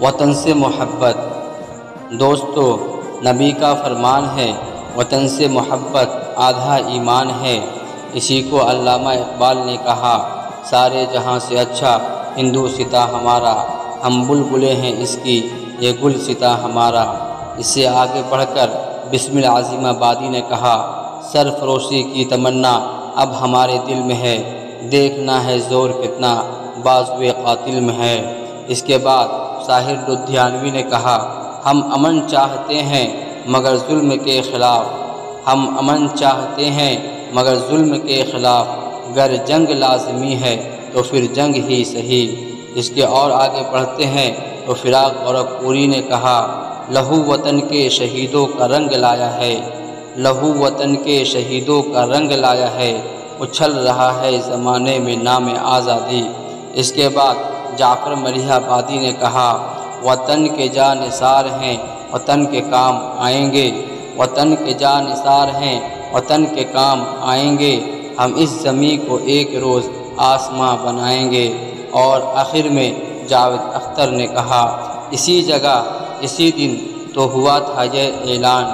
وطن سے محبت۔ دوستو، نبی کا فرمان ہے، وطن سے محبت آدھا ایمان ہے۔ اسی کو علامہ اقبال نے کہا، سارے جہاں سے اچھا ہندوستاں ہمارا، ہم بلبلیں ہیں اس کی یہ گلستاں ہمارا۔ اس سے آگے بڑھ کر بسم العظیم آبادی نے کہا، سرفروشی کی تمنا اب ہمارے دل میں ہے، دیکھنا ہے زور کتنا بازوئے قاتل میں ہے۔ اس کے بعد ساحر لدھیانوی نے کہا، ہم امن چاہتے ہیں مگر ظلم کے خلاف، ہم امن چاہتے ہیں مگر ظلم کے خلاف، گر جنگ لازمی ہے تو پھر جنگ ہی صحیح۔ اس کے اور آگے بڑھتے ہیں تو فراق گورکھپوری نے کہا، لہو وطن کے شہیدوں کا رنگ لایا ہے، لہو وطن کے شہیدوں کا رنگ لایا ہے، اچھل رہا ہے زمانے میں نام آزادی۔ اس کے بعد جعفر ملیح آبادی نے کہا، وطن کے جاں نثار ہیں وطن کے کام آئیں گے، وطن کے جاں نثار ہیں وطن کے کام آئیں گے، ہم اس زمیں کو ایک روز آسماں بنائیں گے۔ اور آخر میں جاوید اختر نے کہا، اسی جگہ اسی دن تو ہوا تھا یہ اعلان،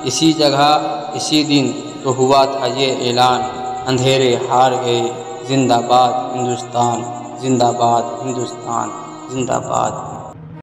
اسی جگہ اسی دن تو ہوا تھا یہ اعلان، اندھیرے ہار گئے زندہ باد ہندوستان، زندہ باد ہندوستان، زندہ باد۔